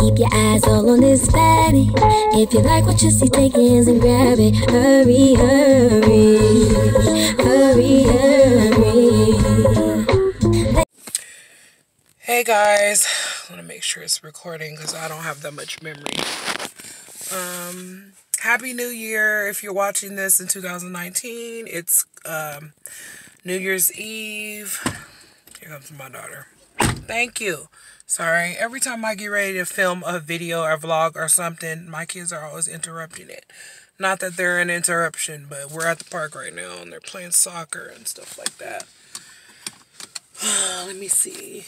Keep your eyes all on this fatty. If you like what you see, take your hands and grab it. Hurry, hurry, hurry, hurry. Hey guys, I want to make sure it's recording because I don't have that much memory. Happy New Year if you're watching this in 2019. It's New Year's Eve. Here comes my daughter. Thank you. Sorry, every time I get ready to film a video or vlog or something, my kids are always interrupting it. Not that they're an interruption, but we're at the park right now and they're playing soccer and stuff like that. Let me see.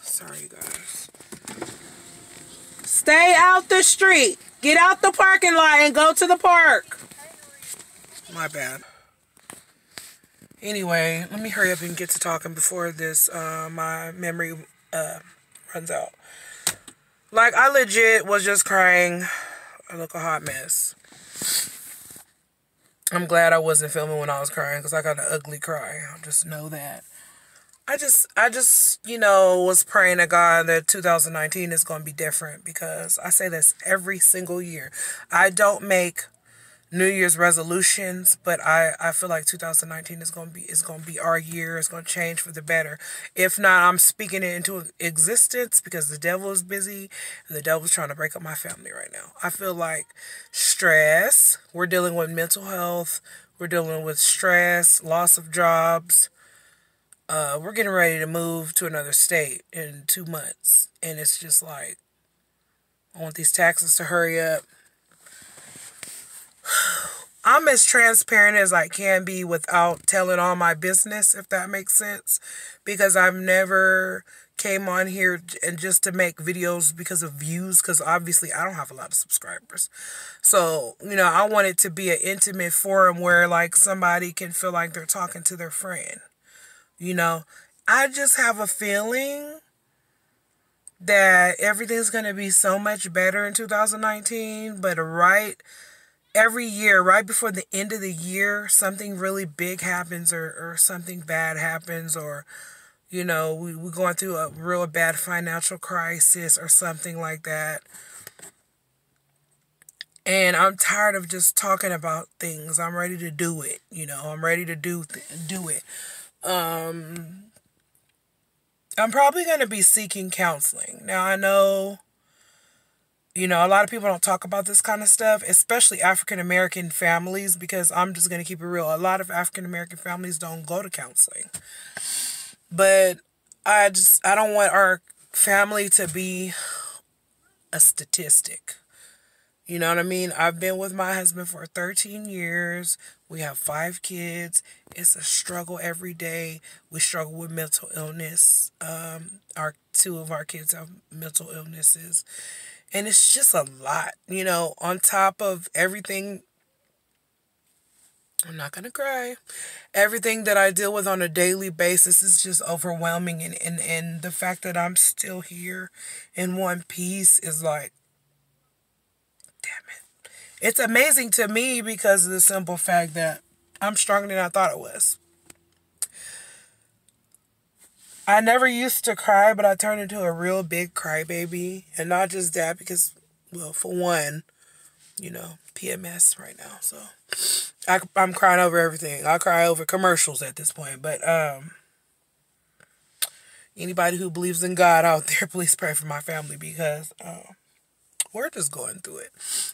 Sorry, you guys. Stay out the street. Get out the parking lot and go to the park. My bad. Anyway, let me hurry up and get to talking before this, my memory runs out. Like, I legit was just crying. I look a hot mess. I'm glad I wasn't filming when I was crying because I got an ugly cry. I just know that. I just, you know, was praying to God that 2019 is going to be different because I say this every single year. I don't make New Year's resolutions, but I feel like 2019 is going to be our year. It's going to change for the better. If not, I'm speaking it into existence because the devil is busy and the devil's trying to break up my family right now. I feel like stress. We're dealing with mental health. We're dealing with stress, loss of jobs. We're getting ready to move to another state in 2 months. And it's just like, I want these taxes to hurry up. I'm as transparent as I can be without telling all my business, if that makes sense. Because I've never came on here and just to make videos because of views. Because obviously I don't have a lot of subscribers. So, you know, I want it to be an intimate forum where like somebody can feel like they're talking to their friend. You know, I just have a feeling that everything's going to be so much better in 2019. But every year, right before the end of the year, something really big happens or something bad happens. Or, you know, we're going through a real bad financial crisis or something like that. And I'm tired of just talking about things. I'm ready to do it. You know, I'm ready to do it. I'm probably going to be seeking counseling. Now, I know, you know, a lot of people don't talk about this kind of stuff, especially African-American families, because I'm just going to keep it real. A lot of African-American families don't go to counseling. But I don't want our family to be a statistic. You know what I mean? I've been with my husband for 13 years. We have 5 kids. It's a struggle every day. We struggle with mental illness. 2 of our kids have mental illnesses. And it's just a lot, you know, on top of everything. I'm not going to cry. Everything that I deal with on a daily basis is just overwhelming. And the fact that I'm still here in one piece is like, damn it. It's amazing to me because of the simple fact that I'm stronger than I thought it was. I never used to cry, but I turned into a real big crybaby. And not just that because, well, for one, you know, PMS right now. So I'm crying over everything. I cry over commercials at this point. But anybody who believes in God out there, please pray for my family because we're just going through it.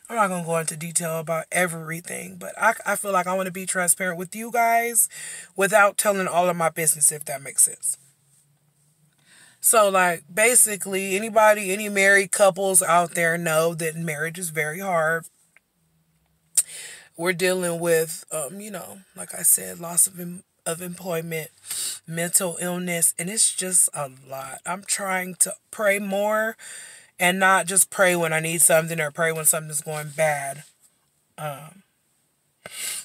I'm not going to go into detail about everything, but I feel like I want to be transparent with you guys without telling all of my business, if that makes sense. So, like, basically, any married couples out there know that marriage is very hard. We're dealing with, you know, like I said, loss of employment, mental illness, and it's just a lot. I'm trying to pray more. And not just pray when I need something or pray when something's going bad. I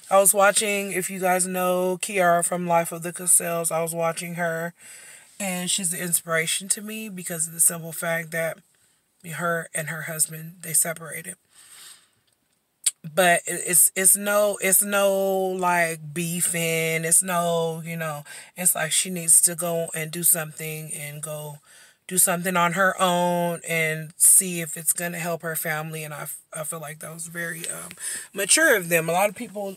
was watching, if you guys know Kiara from Life of the Cassels, I was watching her. And she's an inspiration to me because of the simple fact that her and her husband, they separated. But it's no like beefing. It's no, you know, it's like she needs to go and do something and go, do something on her own and see if it's going to help her family. And I feel like that was very mature of them. A lot of people,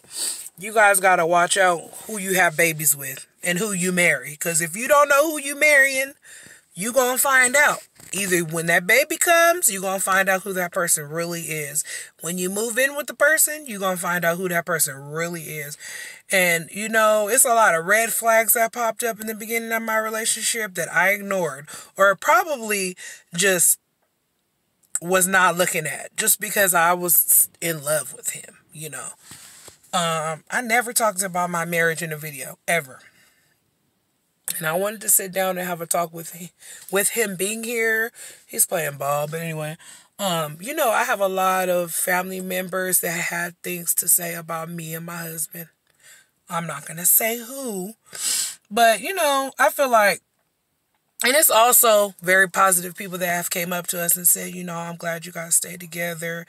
you guys got to watch out who you have babies with and who you marry. Because if you don't know who you marrying, you going to find out. Either when that baby comes, you're going to find out who that person really is. When you move in with the person, you're going to find out who that person really is. And, you know, it's a lot of red flags that popped up in the beginning of my relationship that I ignored. Or probably just was not looking at. Just because I was in love with him, you know. I never talked about my marriage in a video, ever. And I wanted to sit down and have a talk with him being here. He's playing ball, but anyway. You know, I have a lot of family members that had things to say about me and my husband. I'm not going to say who. But, you know, I feel like, and it's also very positive people that have came up to us and said, you know, I'm glad you guys stayed together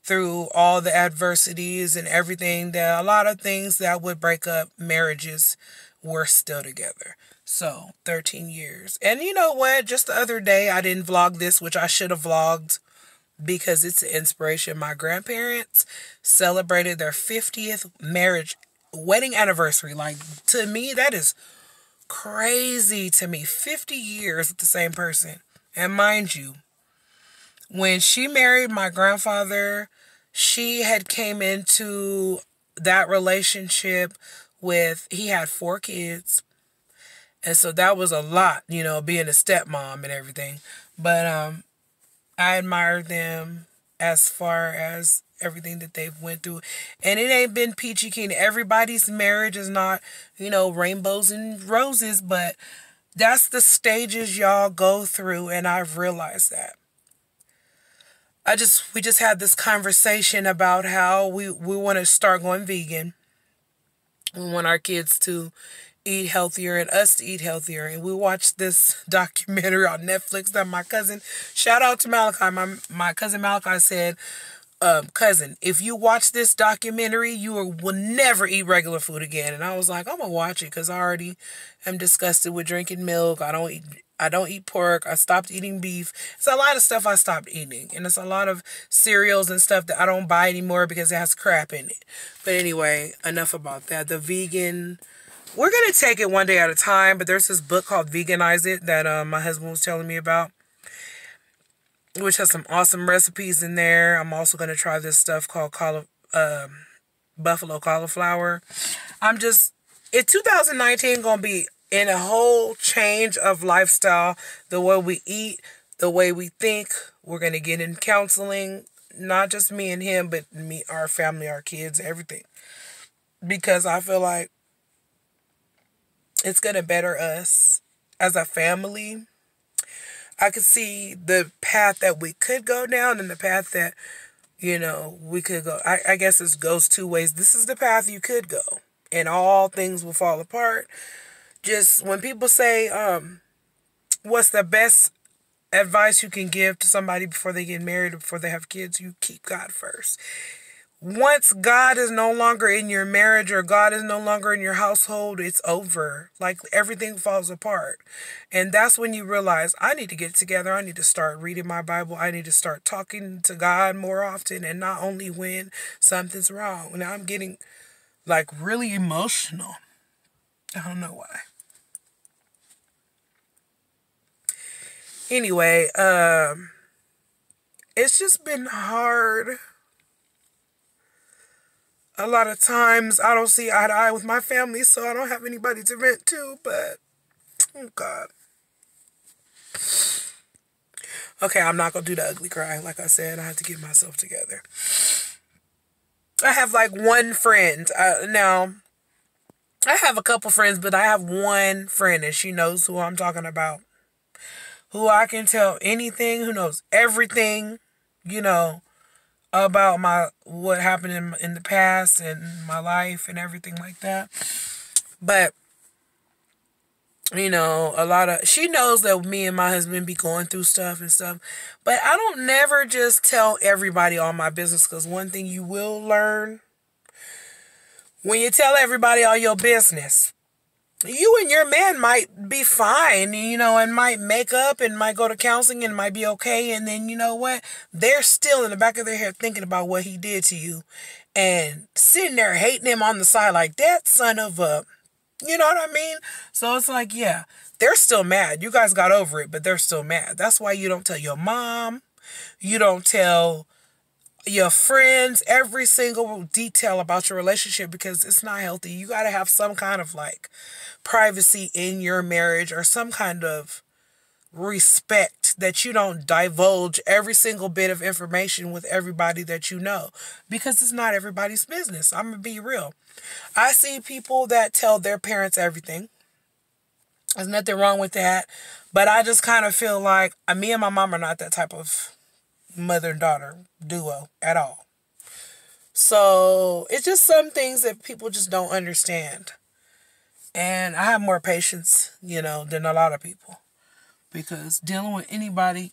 through all the adversities and everything. That a lot of things that would break up marriages were still together. So, 13 years. And you know what? Just the other day, I didn't vlog this, which I should have vlogged because it's an inspiration. My grandparents celebrated their 50th wedding anniversary. Like, to me, that is crazy to me. 50 years with the same person. And mind you, when she married my grandfather, she had came into that relationship with, he had 4 kids. And so that was a lot, you know, being a stepmom and everything. But I admire them as far as everything that they've went through. And it ain't been peachy keen. Everybody's marriage is not, you know, rainbows and roses. But that's the stages y'all go through. And I've realized that. We just had this conversation about how we want to start going vegan. We want our kids to eat healthier and us to eat healthier. And we watched this documentary on Netflix that my cousin, shout out to Malachi, my cousin Malachi said, cousin, if you watch this documentary, you will never eat regular food again. And I was like, I'm gonna watch it because I already am disgusted with drinking milk. I don't eat pork. I stopped eating beef. It's a lot of stuff I stopped eating. And it's a lot of cereals and stuff that I don't buy anymore because it has crap in it. But anyway, enough about that. The vegan, we're going to take it one day at a time. But there's this book called Veganize It that my husband was telling me about, which has some awesome recipes in there. I'm also going to try this stuff called buffalo cauliflower. In 2019 going to be in a whole change of lifestyle. The way we eat, the way we think. We're going to get in counseling. Not just me and him, but me, our family, our kids, everything. Because I feel like it's going to better us as a family. I could see the path that we could go down and the path that, you know, we could go. I guess it goes 2 ways. This is the path you could go. And all things will fall apart. Just when people say, what's the best advice you can give to somebody before they get married or before they have kids, you keep God first. Once God is no longer in your marriage or God is no longer in your household, it's over. Like everything falls apart. And that's when you realize, I need to get together. I need to start reading my Bible. I need to start talking to God more often and not only when something's wrong. Now I'm getting like really emotional. I don't know why. Anyway, it's just been hard. A lot of times I don't see eye to eye with my family, so I don't have anybody to vent to, but, oh God. Okay, I'm not going to do the ugly cry. Like I said, I had to get myself together. I have like one friend. Now, I have a couple friends, but I have one friend, and she knows who I'm talking about. Who I can tell anything, who knows everything, you know, about what happened in the past and my life and everything like that. But, you know, she knows that me and my husband be going through stuff and stuff. But I don't never just tell everybody all my business, because one thing you will learn, when you tell everybody all your business, you and your man might be fine, and might make up and might go to counseling and might be okay. And then, you know what? They're still in the back of their head thinking about what he did to you and sitting there hating him on the side like that son of a, you know what I mean? So it's like, yeah, they're still mad. You guys got over it, but they're still mad. That's why you don't tell your mom. You don't tell your friends every single detail about your relationship, because it's not healthy. You got to have some kind of like privacy in your marriage, or some kind of respect that you don't divulge every single bit of information with everybody that you know, because it's not everybody's business. I'm gonna be real. I see people that tell their parents everything. There's nothing wrong with that, but I just kind of feel like me and my mom are not that type of mother and daughter duo at all. So it's just some things that people just don't understand. And I have more patience, than a lot of people. Because dealing with anybody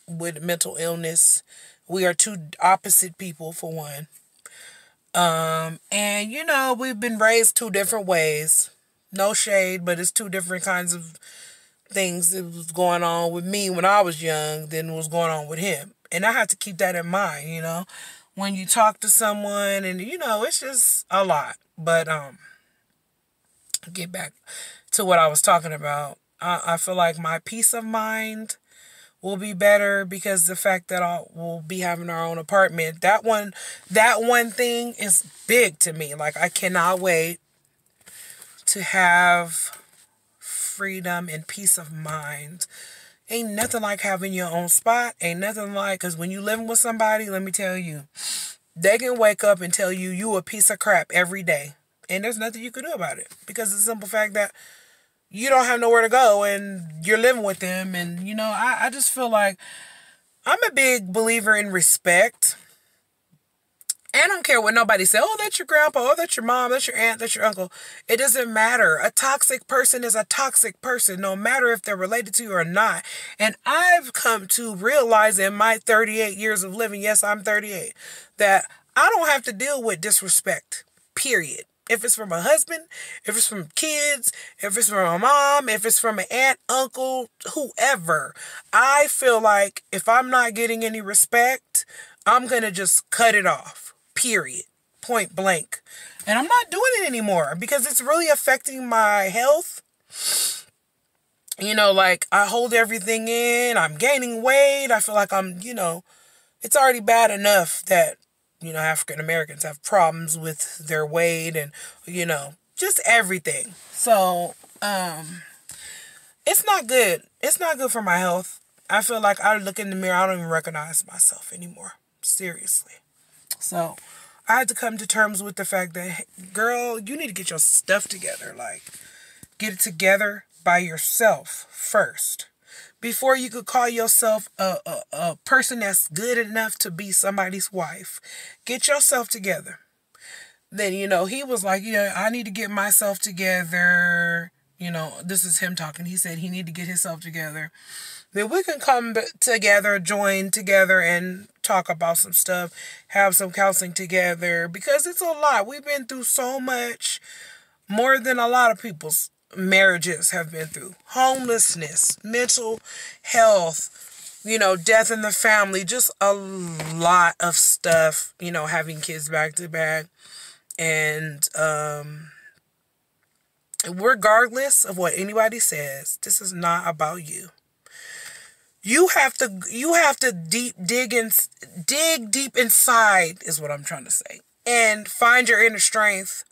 with mental illness, we are two opposite people, for one. And we've been raised two different ways. No shade, but it's two different kinds of things that was going on with me when I was young than was going on with him. And I have to keep that in mind, when you talk to someone, and it's just a lot. But get back to what I was talking about. I feel like my peace of mind will be better because the fact that we'll be having our own apartment. That one thing is big to me. Like, I cannot wait to have freedom and peace of mind. Ain't nothing like having your own spot. Ain't nothing like, because when you living with somebody, let me tell you, they can wake up and tell you a piece of crap every day. And there's nothing you can do about it. Because of the simple fact that you don't have nowhere to go and you're living with them. And, I just feel like I'm a big believer in respect. I don't care what nobody says. Oh, that's your grandpa. Oh, that's your mom. That's your aunt. That's your uncle. It doesn't matter. A toxic person is a toxic person, no matter if they're related to you or not. And I've come to realize in my 38 years of living, yes, I'm 38, that I don't have to deal with disrespect, period. If it's from a husband, if it's from kids, if it's from a mom, if it's from an aunt, uncle, whoever, I feel like if I'm not getting any respect, I'm going to just cut it off. Period. Point blank. And I'm not doing it anymore because it's really affecting my health. Like, I hold everything in. I'm gaining weight. I feel like it's already bad enough that, African Americans have problems with their weight and, just everything. So, it's not good. It's not good for my health. I feel like I look in the mirror, I don't even recognize myself anymore. Seriously. So, I had to come to terms with the fact that, hey, girl, you need to get your stuff together. Like, get it together by yourself first. Before you could call yourself a person that's good enough to be somebody's wife. Get yourself together. Then, he was like, I need to get myself together. This is him talking. He said he need to get himself together. Then we can come together, join together, and talk about some stuff, have some counseling together, because it's a lot. We've been through so much, more than a lot of people's marriages have been through. Homelessness, mental health, death in the family, just a lot of stuff, having kids back to back. And regardless of what anybody says, this is not about you. You have to dig deep inside, is what I'm trying to say, and find your inner strength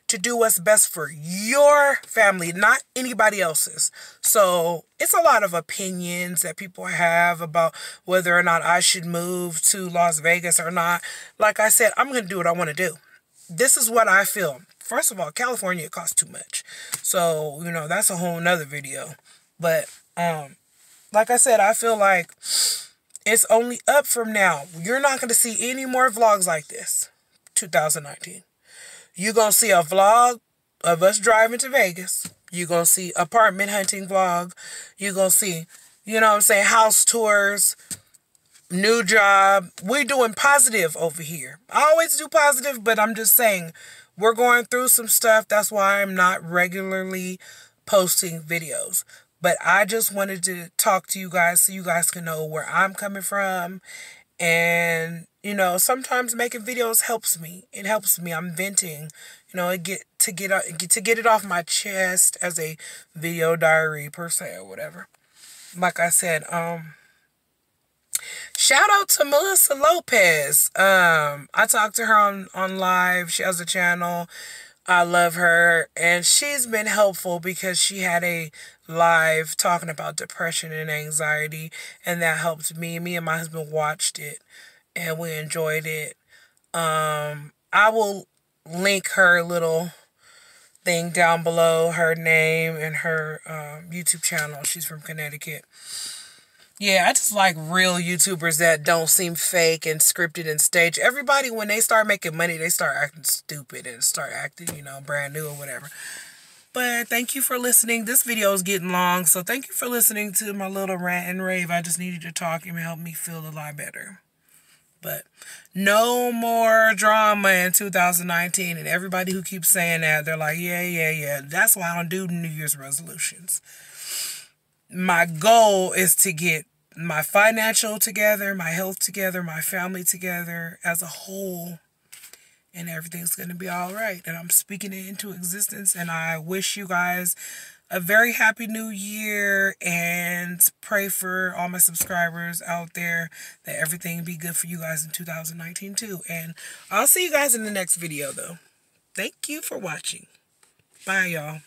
to do what's best for your family, not anybody else's. So it's a lot of opinions that people have about whether or not I should move to Las Vegas or not. Like I said, I'm going to do what I want to do. This is what I feel. First of all, California costs too much. So, that's a whole nother video. But, like I said, I feel like it's only up from now. You're not going to see any more vlogs like this. 2019. You're going to see a vlog of us driving to Vegas. You're going to see apartment hunting vlog. You're going to see, house tours, new job. We're doing positive over here. I always do positive, but I'm just saying we're going through some stuff. That's why I'm not regularly posting videos. But I just wanted to talk to you guys so you guys can know where I'm coming from. And, you know, sometimes making videos helps me. It helps me. I'm venting. You know, get it off my chest as a video diary per se or whatever. Like I said, shout out to Melissa Lopez. I talked to her on live. She has a channel. I love her, and she's been helpful because she had a live talking about depression and anxiety, and that helped me. Me and my husband watched it, and we enjoyed it. I will link her little thing down below, her name and her YouTube channel. She's from Connecticut. Yeah, I just like real YouTubers that don't seem fake and scripted and staged. Everybody, when they start making money, they start acting stupid and start acting, you know, brand new or whatever. But thank you for listening. This video is getting long, so thank you for listening to my little rant and rave. I just needed to talk and help me feel a lot better. But no more drama in 2019. And everybody who keeps saying that, they're like, yeah. That's why I don't do New Year's resolutions. My goal is to get my financial together, my health together, my family together as a whole, and everything's going to be all right. And I'm speaking it into existence, and I wish you guys a very happy new year, and pray for all my subscribers out there that everything be good for you guys in 2019 too. And I'll see you guys in the next video though. Thank you for watching. Bye, y'all.